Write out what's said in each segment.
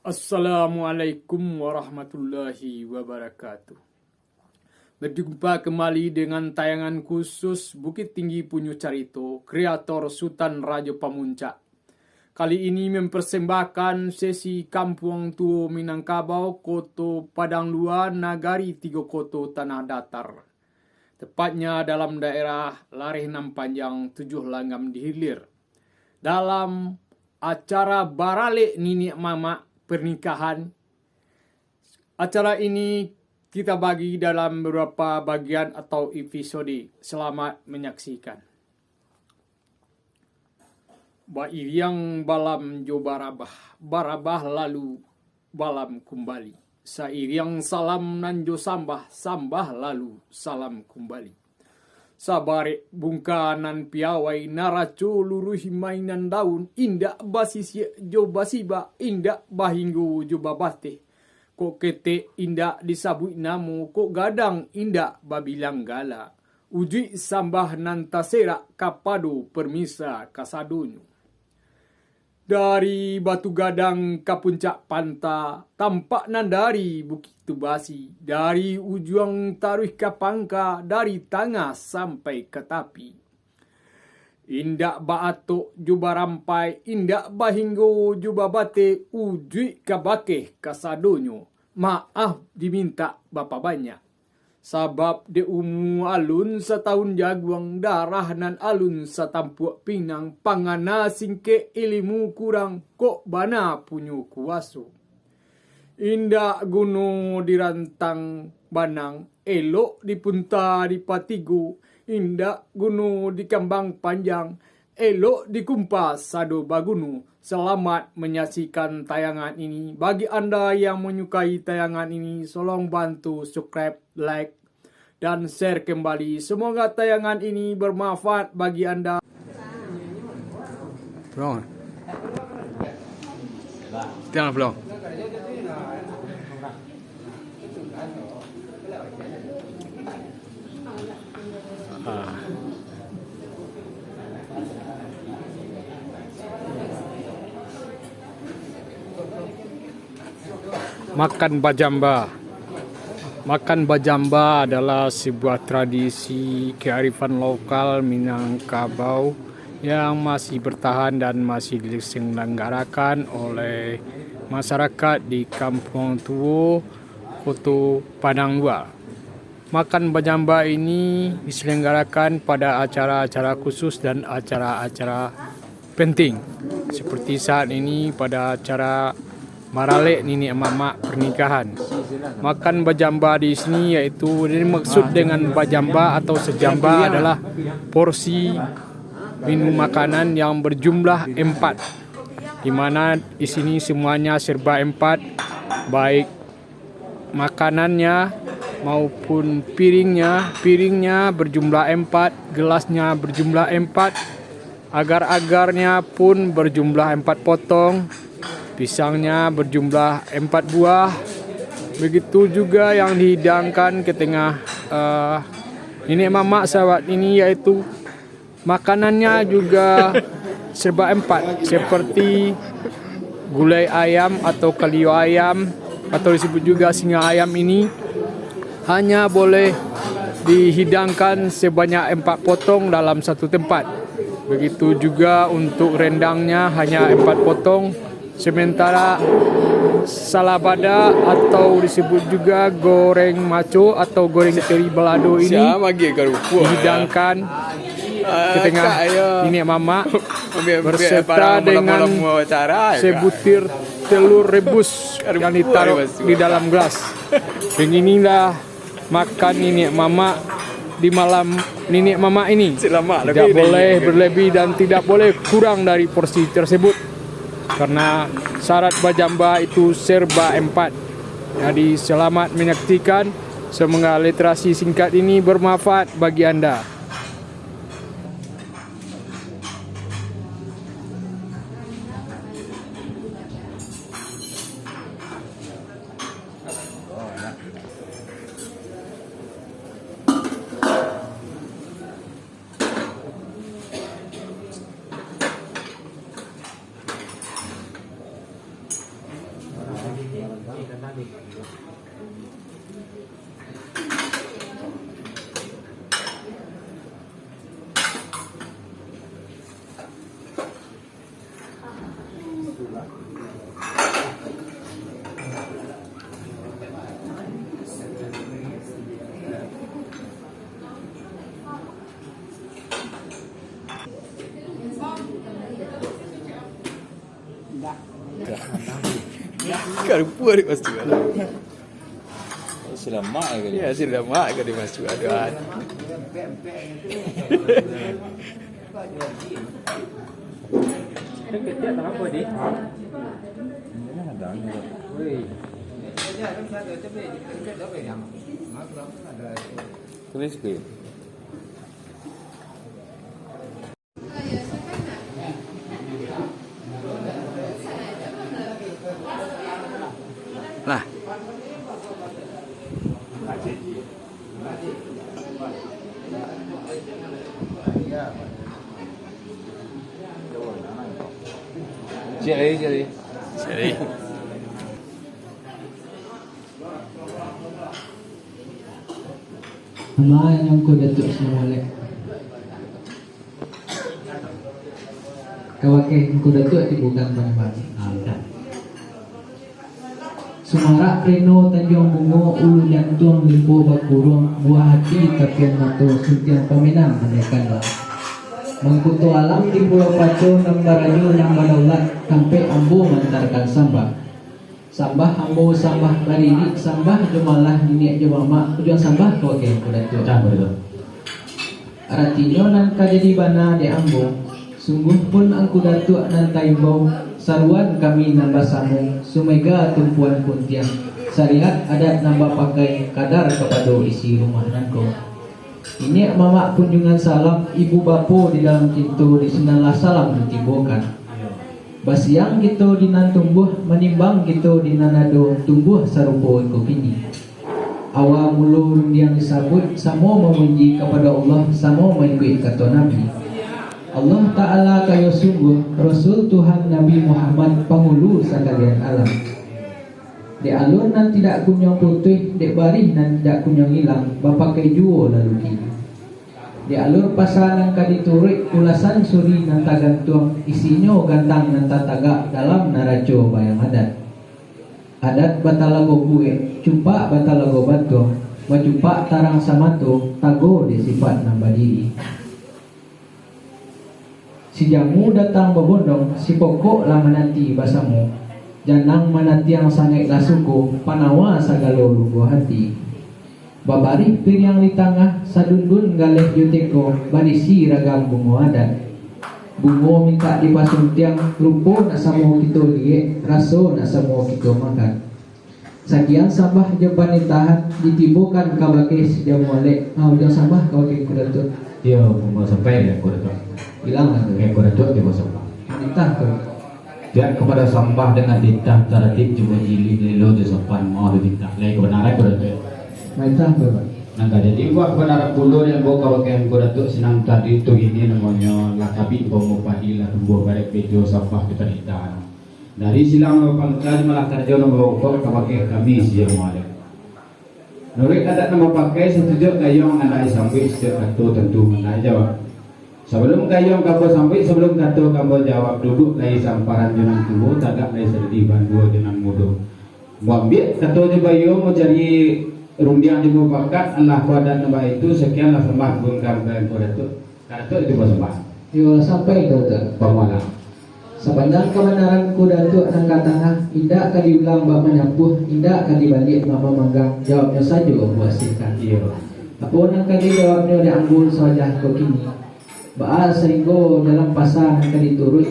Assalamualaikum warahmatullahi wabarakatuh. Berjumpa kembali dengan tayangan khusus Bukit Tinggi Punyu Carito, kreator Sultan Raja Pamuncak. Kali ini mempersembahkan sesi Kampung Tuo Minangkabau, Koto Padang Luar, Nagari Tiga Koto Tanah Datar. Tepatnya dalam daerah Lareh Nam Panjang, 7 Langgam di Hilir. Dalam acara Barale Nini Mama pernikahan. Acara ini kita bagi dalam beberapa bagian atau episode. Selamat menyaksikan. Ba iriang balam jo barabah lalu balam kembali. Sairiang salam nan jo sambah lalu salam kembali. Sabare bungkanan piawai naraco luruh mainan daun indak basisya jo basiba indak bahinggu jo babate kok kete indak disabui namu kok gadang indak babilang gala uji sambah nantasera kapado permisa kasadunyu. Dari Batu Gadang ke puncak panta, tampak nan dari Bukit Tubasi, dari ujung Taruh ke Pangka, dari tengah sampai ke tapi. Indak baatok juba rampai, indak bahinggo juba bate, uji ke bakeh kasadonyo. Maaf diminta Bapak banyak. Sabab de alun setahun jaguang darah nan alun setampuak pinang pangana singke ilimu kurang kok bana punyu kuaso. Indak gunung dirantang banang elok dipunta di patigo indak gunung di kambang panjang elok dikumpas sado bagunu. Selamat menyaksikan tayangan ini. Bagi Anda yang menyukai tayangan ini, tolong bantu subscribe, like, dan share kembali. Semoga tayangan ini bermanfaat bagi Anda. Pulang. Jangan pulang. Makan bajamba. Makan bajamba adalah sebuah tradisi kearifan lokal Minangkabau yang masih bertahan dan masih diselenggarakan oleh masyarakat di Kampung Tuo, Koto Padang Luar. Makan bajamba ini diselenggarakan pada acara-acara khusus dan acara-acara penting. Seperti saat ini pada acara Marale Nini Mama pernikahan. Makan bajamba di sini yaitu maksud dengan bajamba atau sejamba adalah porsi minum makanan yang berjumlah 4, di mana di sini semuanya serba 4, baik makanannya maupun piringnya berjumlah 4, gelasnya berjumlah 4, agar-agarnya pun berjumlah 4 potong, pisangnya berjumlah 4 buah. Begitu juga yang dihidangkan ke tengah nenek mama sahabat ini, yaitu makanannya juga serba 4, seperti gulai ayam atau kalio ayam atau disebut juga singa ayam ini hanya boleh dihidangkan sebanyak 4 potong dalam satu tempat. Begitu juga untuk rendangnya hanya 4 potong. Sementara salabada atau disebut juga goreng maco atau goreng teri balado ini dihidangkan ke tengah nenek mama berserta dengan sebutir telur rebus yang ditaruh di dalam gelas. Beginilah makan nenek mama di malam nenek mama ini. Tidak boleh berlebih dan tidak boleh kurang dari porsi tersebut. Karena syarat bajamba itu serba 4. Jadi selamat menyaksikan. Semoga literasi singkat ini bermanfaat bagi Anda. Karpu ada mas juga. Selamat kali. Ya sudah mak kali mas juga ada. Tulis ke? Nah, Jadi. jadi Ama yang ko datuk semolek. Kawake ko datuk di bukan bang. Sumarak Reno Tanjung Bungo Ulu Jantung Limpo Bakurung Buah hati Tapian Mato Sutiang Peminang Menekanlah Mengkutu alam di Pulau Paco Nambarajo Nambadaulat Sampai Ambo mengantarkan sambah Sambah Ambo Sambah Barini Sambah Jumalah Niniak Jumama Tujuan sambah Kawake ko datuk. Artinya nan kadedi bana di Ambo sungguh pun angku datuk nan taimbau saruan kami nambah sambung sumega tumpuan puntiang syariat adat nambah pakai kadar kepada isi rumah nanko. Ini mama kunjungan salam ibu bapo di dalam pintu di sinalah salam ditimbulkan. Basiang gitu dinan tumbuh menimbang gitu dinanado tumbuh sarupo iko kini. Awal mulu yang disebut samo memuji kepada Allah samo mengikuti kata Nabi. Allah Ta'ala kaya sungguh Rasul Tuhan Nabi Muhammad pengulu sekalian alam. Di alur nan tidak kunyong putih, di barih nan tidak kunyong hilang, bapak kejuo lalu kini. Di alur pasal nan kaditurik ulasan suri nan tagantuang isinyo gantang nan tataga dalam naraco bayang adat. Adat batalago gue, cumpa batalago bato, macumpa tarang samato, tago di sifat nambah diri. Si jamu datang berbondong, si pokok lah menanti basamu. Janang menanti yang sangat lasuku, panawa sagalo lugu hati. Babari pir yang di tengah, sadundun galeh juteko, barisi ragam bungo adat. Bungo minta dipasung tiang, lupo nak samu kita liek, raso nak samu kita makan. Sakian sambah jeban ditahan, ditibukan kabake si jamu alek. Jangan sambah kau kek kudatuk. Dia mau sampai ya kudatuk. Bilang kan Kudatuk dia mau sampai. ditah tu. Dia kepada sampah dengan titah taratik cuma jili lilo di sopan mau dititah. Lai kebenaran kudatuk. Maitah tu. Nangka jadi buat kebenaran pulau yang bawa kawakan kudatuk senang tadi itu ini namanya lakabi bomo padi lah tumbuh barek bejo sampah kita titah. Dari silang pangkat malah kerja nomor bawa kawakan kami siang malam. Nurik ada nama pakai setuju kayong anak sampai setiap kata tentu mana jawab. Sebelum kayong kamu sampai sebelum kata kamu jawab duduk lagi samparan jenang tubuh tagak lagi sedih bandu jenang mudo. Muambil kata di bayu mau cari rundiang di bakat Allah kuadan nama itu sekianlah sembah bungkam dan kudatuk. Kudatuk itu sembah. Yo sampai tu tu. Pemula. Sepanjang kebenaran kudatuk angkat tanah, indak kali ulang bab menyapuh, indak kali balik mama manggang, jawabnya saja puaskan. Iya. Apa nak kali jawabnya diambul saja kau kini. Baal sehingga dalam pasar kali turut,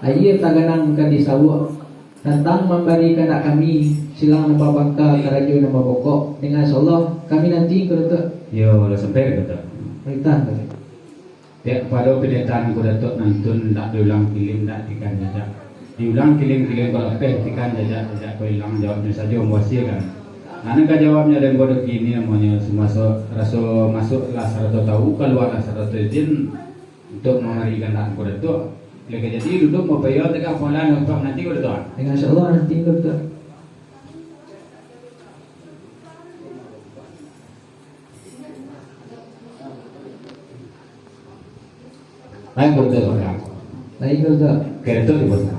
air taganang kali sawak. Tentang memberi kanak kami silang nama bangka karajo nama pokok dengan insyaallah kami nanti kudatuk. Iya, dah sampai kata. Perintah tu. Ya, pada pendataan kudatuk nantun tak diulang kilim tak tikan jajak. Diulang kilim kalau tikan jajak kau hilang jawabnya saja memuaskan. Nanti jawabnya dan bodoh ini namanya semasa rasa masuklah 100 tahu keluarlah 100 izin untuk mengerikan tak kudatuk. Lagi jadi duduk mau bayar tegak pola untuk nanti kudatuk. Dengan insyaallah nanti kudatuk. Lain betul orang. Lain betul. Kereta di betul.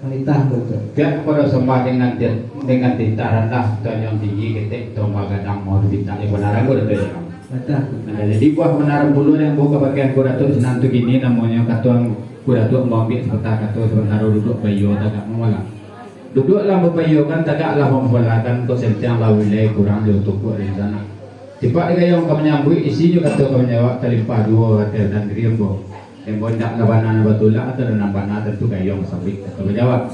Wanita betul. Pihak pada sembah dengan tintaran lah dan yang tinggi ketik tombak gadang mau dibintang yang benar aku betul ya. Betul. Nah, jadi buah benar bulu yang buka pakaian kudatuk senang tu gini namanya katuang kudatuk mau ambil seperti katuang sebentar duduk bayo tak malah. Duduklah berbayo kan taklah memperlakan kau sentiang lawilai kurang jauh tukuk di sana. Tiba dia yang kau menyambut isinya kata kau menjawab terlimpah dua hotel dan riambo. Yang bondak labanan batula atau nambana tentu gayung sabit atau menjawab.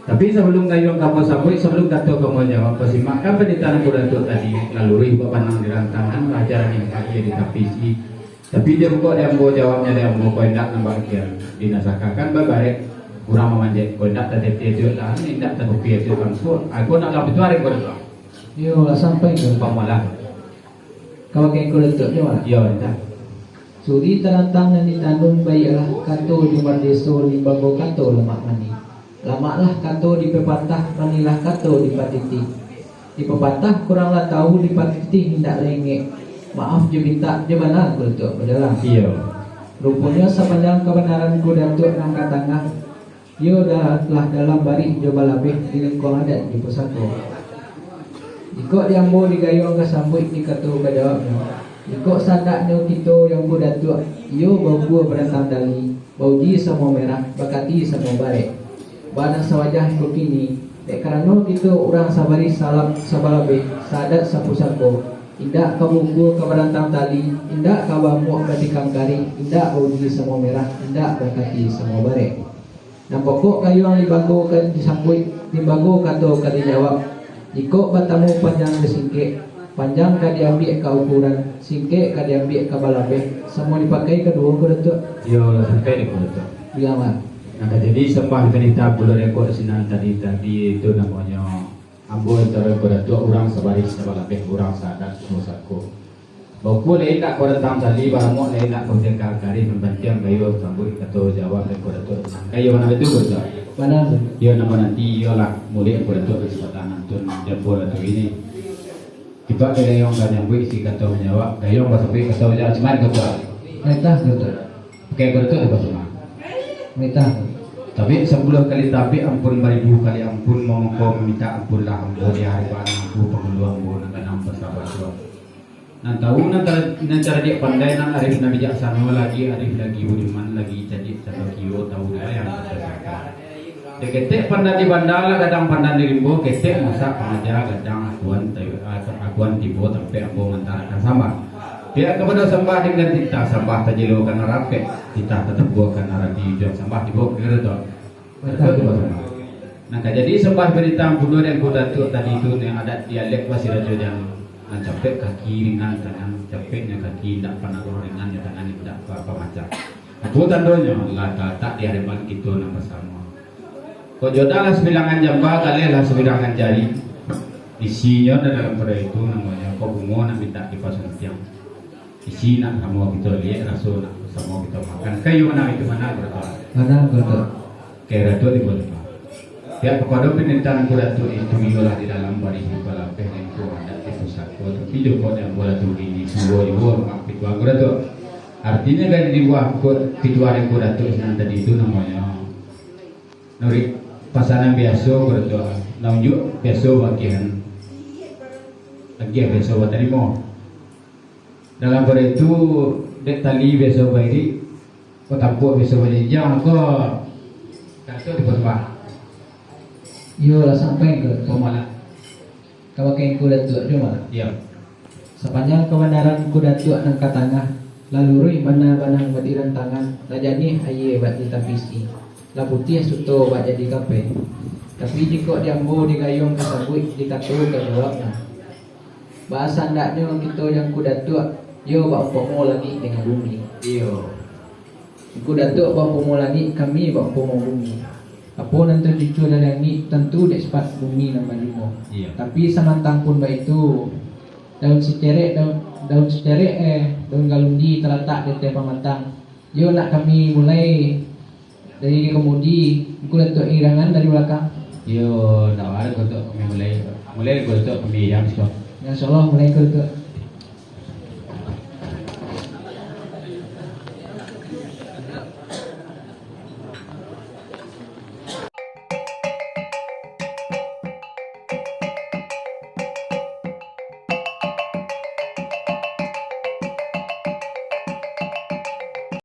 Tapi sebelum gayung kamu sabit sebelum kata kamu menjawab persimakan pendidikan kudatuk tadi laluri buat panang di rantangan pelajaran yang pagi di tapisi. Tapi dia buka dia mau jawabnya dia mau kondak nambah kian dinasakan babarek kurang memanjat kondak tadi dia lah ini tidak terkopi itu langsung. Aku nak lapis tu hari kondak. Yo lah sampai ke Pamalah. kau kayak kudatuk je mana? Ya dah. Suri terantang dan ditanun baiklah kato di mardeso di bago kato lemak mani. Lamaklah kato di pepatah manilah kato di patiti. Di pepatah kuranglah tahu di patiti hendak lengek. Maaf je minta je benar kudatuk berjalan. Iya. Rupanya sepanjang kebenaran kudatuk angkat tengah. Dia telah dalam barik joba labih di lingkung adat di pusako. Ikut diambo digayung ke sambut di kato kejawabnya. Ikut sadaknya kita yang kudatuk, yo bau gua berantang dali, bau ji semua merah, bakati semua barek. Badan sewajah begini, dek kerana kita orang sabari salam sabalabe, sadat sapusako. Indak kamu gua ke berantang tali, indak kawamu ketikang kari, indak bau ji semua merah, indak bakati semua barek. Dan pokok kayu yang dibago kan disambut, dibago kato kali jawab. Ikut batamu panjang kesingkek. Panjang ka diambil ke ukuran, singkek ka diambil ke balabeh, semua dipakai kedua kudatuk. Yo sampai di kudatuk. Bilang lah. Nah, jadi sembah cerita bulu rekod sinan tadi itu namanya ambo antara kudatuk orang sebaris sebalabeh orang sadat musako. Baku lain nak kudatang tali baramok lain nak kudatang kari membantiang kayu sambut kata jawab dan kudatuk. Kayu mana itu kudatuk? Mana tu? Yo nama nanti yo lah mulai kudatuk kesempatan nonton jempol atau ini. Kita ada yang kan yang buat si kata menjawab, gayung bahasa buat kata menjawab cuma kata. Mereka kudatuk. Kayak kudatuk apa cuma? Mereka. Tapi 10 kali tapi ampun 1000 kali ampun mau kau meminta ampun lah ampun di hari bahan ampun pengeluar ampun dan ampun sahabat suam. Nah tahu nanti cara dia pandai nak arif nabi bijaksana lagi arif lagi budiman lagi jadi satu kio tahu dah yang tersekat. Ketek pandai di bandara kadang pandai di rimbo ketek masa pengajar kadang akuan tibo sampai aku mentarakan sama. Dia kepada sembah dengan kita sembah tajilo karena rapi kita tetap buat karena radi jauh sembah dibawa ke redo. Nah jadi sembah berita bulu dan kudatuk tadi itu yang ada dialek pasir raja yang capek kaki ringan tangan capeknya kaki tidak pernah ringan ya tangan tidak apa macam. Aku tandonya lah tak di hadapan itu nama sama. Kau jodohlah sebilangan jamba kalilah sebilangan jari. Isinya dalam pada itu namanya kau bungo nak minta dipasang tiang. Isi nak kamu kita lihat rasul nak sama kita makan. Kayu mana itu mana berapa? Mana kudatuk? Kayak ratu di bawah. Ya kepada penelitian kuratu itu iolah di dalam baris kepala itu ada di pusatku. Tapi juga yang bola tu ini semua ibu mampir gua kuratu. Artinya kan di bawah ketua yang kuratu senang tadi itu namanya. Nuri pasangan biasa kuratu. Nunjuk biasa bagian. Lagi biasa buat tadi mau. Dalam pada itu dek tali biasa bairi, kau tampuk biasa bairi jang kau kata di bawah. Yo lah sampai ke Pemalah. kau kayak kudatuk je mana? Ya. Sepanjang kebenaran kudatuk angkat tengah, lalu rui mana-mana badiran tangan, rajani aye buat ditapisi, lah putih suto buat jadi kape. Tapi jika diambo digayung kesabut dikatu ke jawabnya. Bahasa ndaknya kita yang kudatuk, yo bawa pomo lagi dengan bumi. Iyo. Kudatuk bawa pomo lagi, kami bawa pomo bumi. Apa nanti cucu dan yang ni tentu dek sepat bumi nama limo. Iya. Tapi samantang pun baik itu daun secerek daun galundi terletak di tepi pamatang. Yo nak kami mulai dari kemudi, kudatuk irangan dari belakang. Iyo, dah ada kau tu kami mulai kau tu kami yang sekolah. Insyaallah mulai kudatuk.